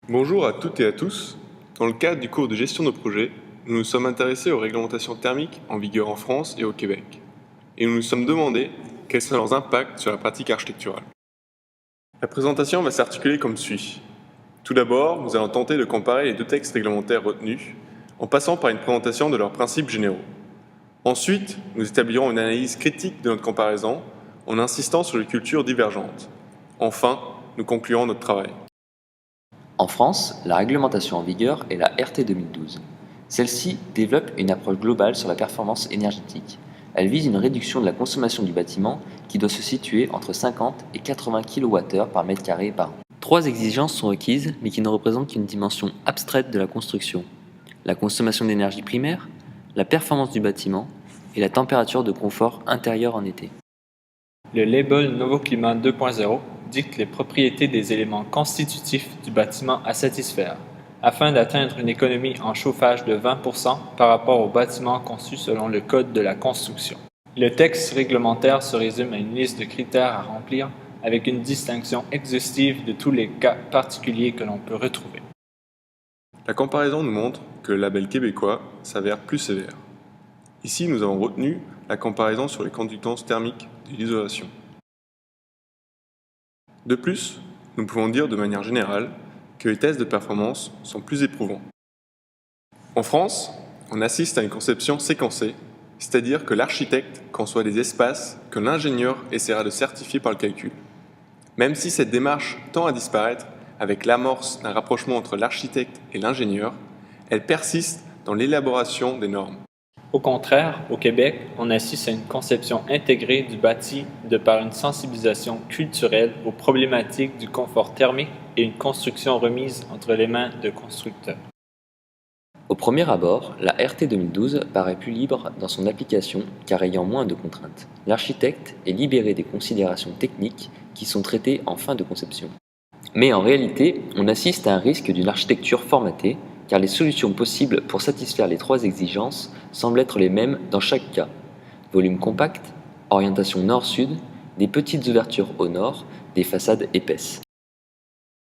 Bonjour à toutes et à tous. Dans le cadre du cours de gestion de projet, nous nous sommes intéressés aux réglementations thermiques en vigueur en France et au Québec. Et nous nous sommes demandé quels sont leurs impacts sur la pratique architecturale. La présentation va s'articuler comme suit. Tout d'abord, nous allons tenter de comparer les deux textes réglementaires retenus en passant par une présentation de leurs principes généraux. Ensuite, nous établirons une analyse critique de notre comparaison en insistant sur les cultures divergentes. Enfin, nous conclurons notre travail. En France, la réglementation en vigueur est la RT 2012. Celle-ci développe une approche globale sur la performance énergétique. Elle vise une réduction de la consommation du bâtiment qui doit se situer entre 50 et 80 kWh par mètre carré par an. Trois exigences sont requises, mais qui ne représentent qu'une dimension abstraite de la construction. La consommation d'énergie primaire, la performance du bâtiment et la température de confort intérieur en été. Le label Novoclimat 2.0 dicte les propriétés des éléments constitutifs du bâtiment à satisfaire, afin d'atteindre une économie en chauffage de 20% par rapport aux bâtiments conçus selon le Code de la construction. Le texte réglementaire se résume à une liste de critères à remplir avec une distinction exhaustive de tous les cas particuliers que l'on peut retrouver. La comparaison nous montre que le label québécois s'avère plus sévère. Ici, nous avons retenu la comparaison sur les conductances thermiques de l'isolation. De plus, nous pouvons dire de manière générale que les tests de performance sont plus éprouvants. En France, on assiste à une conception séquencée, c'est-à-dire que l'architecte conçoit des espaces que l'ingénieur essaiera de certifier par le calcul. Même si cette démarche tend à disparaître avec l'amorce d'un rapprochement entre l'architecte et l'ingénieur, elle persiste dans l'élaboration des normes. Au contraire, au Québec, on assiste à une conception intégrée du bâti de par une sensibilisation culturelle aux problématiques du confort thermique et une construction remise entre les mains de constructeurs. Au premier abord, la RT 2012 paraît plus libre dans son application car ayant moins de contraintes. L'architecte est libéré des considérations techniques qui sont traitées en fin de conception. Mais en réalité, on assiste à un risque d'une architecture formatée car les solutions possibles pour satisfaire les trois exigences semblent être les mêmes dans chaque cas. Volume compact, orientation nord-sud, des petites ouvertures au nord, des façades épaisses.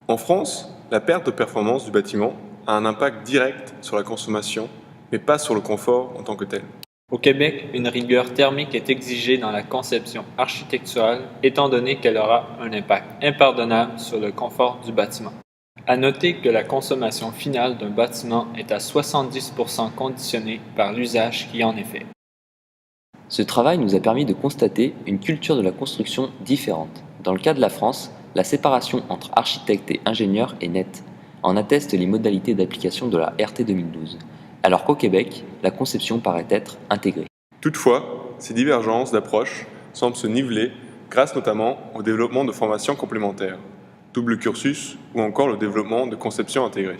En France, la perte de performance du bâtiment a un impact direct sur la consommation, mais pas sur le confort en tant que tel. Au Québec, une rigueur thermique est exigée dans la conception architecturale étant donné qu'elle aura un impact impardonnable sur le confort du bâtiment. À noter que la consommation finale d'un bâtiment est à 70% conditionnée par l'usage qui en est fait. Ce travail nous a permis de constater une culture de la construction différente. Dans le cas de la France, la séparation entre architectes et ingénieurs est nette. En attestent les modalités d'application de la RT 2012, alors qu'au Québec, la conception paraît être intégrée. Toutefois, ces divergences d'approche semblent se niveler grâce notamment au développement de formations complémentaires, double cursus ou encore le développement de conception intégrée.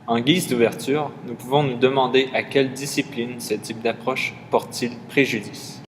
En guise d'ouverture, nous pouvons nous demander à quelle discipline ce type d'approche porte-t-il préjudice.